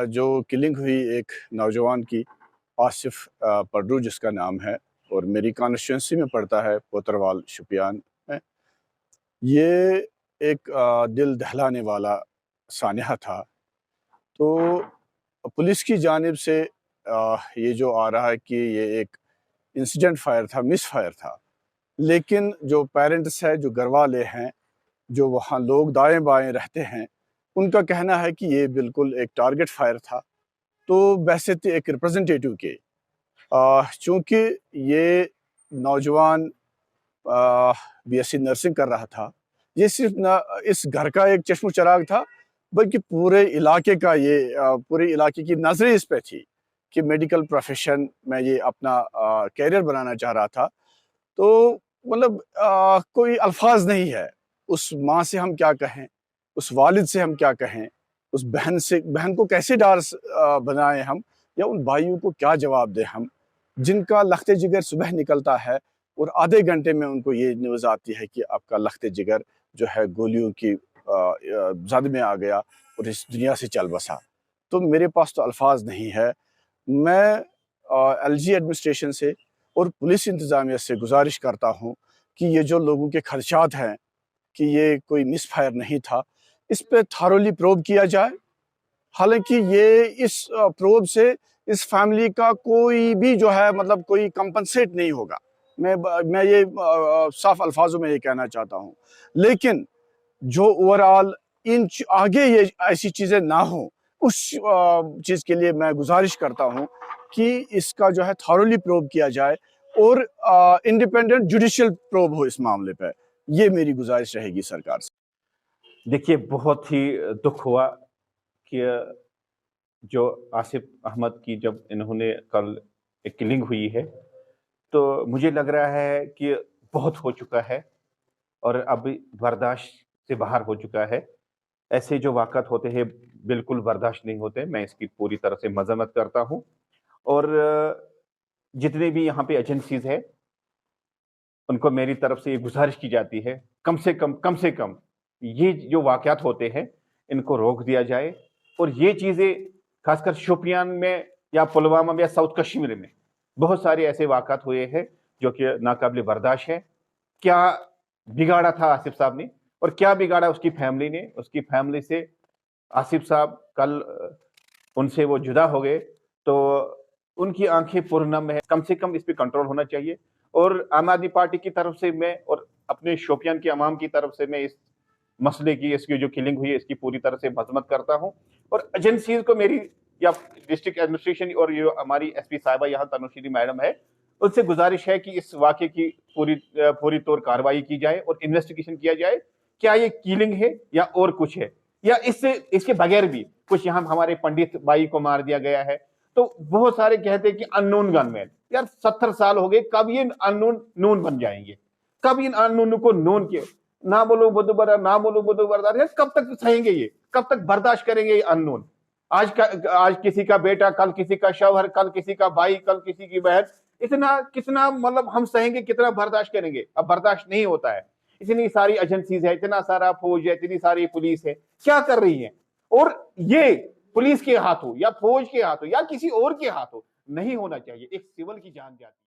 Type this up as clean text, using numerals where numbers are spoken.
جو کلنگ ہوئی ایک نوجوان کی، آصف پڈرو جس کا نام ہے اور میری کانسٹیچوئنسی میں پڑتا ہے پوتروال شوپیان میں، یہ ایک دل دہلانے والا سانحہ تھا۔ تو پولیس کی جانب سے یہ جو آ رہا ہے کہ یہ ایک انسیڈنٹ فائر تھا، مس فائر تھا، لیکن جو پیرنٹس ہے، جو گھر والے ہیں، جو وہاں لوگ دائیں بائیں رہتے ہیں، ان کا کہنا ہے کہ یہ بالکل ایک ٹارگٹ فائر تھا۔ تو بحثیت ایک ریپرزنٹیٹیو کے چونکہ یہ نوجوان بی ایس سی نرسنگ کر رہا تھا، یہ صرف نہ اس گھر کا ایک چشم و چراغ تھا بلکہ پورے علاقے کا، یہ پورے علاقے کی نظریں اس پہ تھی کہ میڈیکل پروفیشن میں یہ اپنا کیریئر بنانا چاہ رہا تھا۔ تو مطلب کوئی الفاظ نہیں ہے، اس ماں سے ہم کیا کہیں، اس والد سے ہم کیا کہیں، اس بہن کو کیسے ڈار بنائیں ہم، یا ان بھائیوں کو کیا جواب دیں ہم، جن کا لخت جگر صبح نکلتا ہے اور آدھے گھنٹے میں ان کو یہ نیوز آتی ہے کہ آپ کا لخت جگر جو ہے گولیوں کی زد میں آ گیا اور اس دنیا سے چل بسا۔ تو میرے پاس تو الفاظ نہیں ہے۔ میں ایل جی ایڈمنسٹریشن سے اور پولیس انتظامیہ سے گزارش کرتا ہوں کہ یہ جو لوگوں کے خدشات ہیں کہ یہ کوئی مس فائر نہیں تھا، اس پہ تھارولی پروب کیا جائے۔ حالانکہ یہ اس پروب سے اس فیملی کا کوئی بھی جو ہے مطلب کوئی کمپنسیٹ نہیں ہوگا، میں یہ صاف الفاظوں میں یہ کہنا چاہتا ہوں، لیکن جو اوورآل آگے یہ ایسی چیزیں نہ ہوں، اس چیز کے لیے میں گزارش کرتا ہوں کہ اس کا جو ہے تھارولی پروب کیا جائے اور انڈیپینڈنٹ جوڈیشل پروب ہو اس معاملے پہ۔ یہ میری گزارش رہے گی سرکار سے۔ دیکھیے، بہت ہی دکھ ہوا کہ جو آصف احمد کی جب انہوں نے کل ایک کلنگ ہوئی ہے، تو مجھے لگ رہا ہے کہ بہت ہو چکا ہے اور اب برداشت سے باہر ہو چکا ہے۔ ایسے جو واقعات ہوتے ہیں بالکل برداشت نہیں ہوتے، میں اس کی پوری طرح سے مذمت کرتا ہوں۔ اور جتنے بھی یہاں پہ ایجنسیز ہیں ان کو میری طرف سے یہ گزارش کی جاتی ہے، کم سے کم یہ جو واقعات ہوتے ہیں ان کو روک دیا جائے، اور یہ چیزیں خاص کر شوپیان میں یا پلوامہ میں یا ساؤتھ کشمیر میں بہت سارے ایسے واقعات ہوئے ہیں جو کہ ناقابل برداشت ہے۔ کیا بگاڑا تھا آصف صاحب نے اور کیا بگاڑا اس کی فیملی نے؟ اس کی فیملی سے آصف صاحب کل ان سے وہ جدا ہو گئے تو ان کی آنکھیں پرنم ہے۔ کم سے کم اس پہ کنٹرول ہونا چاہیے، اور عام آدمی پارٹی کی طرف سے میں اور اپنے شوپیان کے عوام کی طرف سے میں اس مسئلے کی، اس کی جو کلنگ ہوئی ہے اس کی پوری طرح سے مذمت کرتا ہوں، اور ایجنسیز کو میری یا ڈسٹرکٹ ایڈمنسٹریشن اور جو ہماری ایس پی صاحبہ یہاں تنوشری میڈم ہے ان سے گزارش ہے کہ اس واقعے کی پوری طور کارروائی کی جائے اور انویسٹیگیشن کیا جائے، کیا یہ کیلنگ ہے یا اور کچھ ہے، یا اس کے بغیر بھی کچھ یہاں ہمارے پنڈت بھائی کو مار دیا گیا ہے۔ تو بہت سارے کہتے ہیں کہ ان نون گن مین، یار 70 سال ہو گئے، کب یہ ان نون بن جائیں گے؟ کب ان ان نون کو نون کے نہ بولو بدو برا نہ بولو بدو بردار، کب تک سہیں گے؟ یہ کب تک برداشت کریں گے یہ ان نون؟ آج کسی کا بیٹا، کل کسی کا شوہر، کل کسی کا بھائی، کل کسی کی بہن، کتنا مطلب ہم سہیں گے، کتنا برداشت کریں گے؟ اب برداشت نہیں ہوتا ہے۔ اتنی ساری ایجنسیز ہے، اتنا سارا فوج ہے، اتنی ساری پولیس ہے، کیا کر رہی ہے؟ اور یہ پولیس کے ہاتھوں یا فوج کے ہاتھوں یا کسی اور کے ہاتھوں نہیں ہونا چاہیے، ایک سول کی جان جاتی ہے۔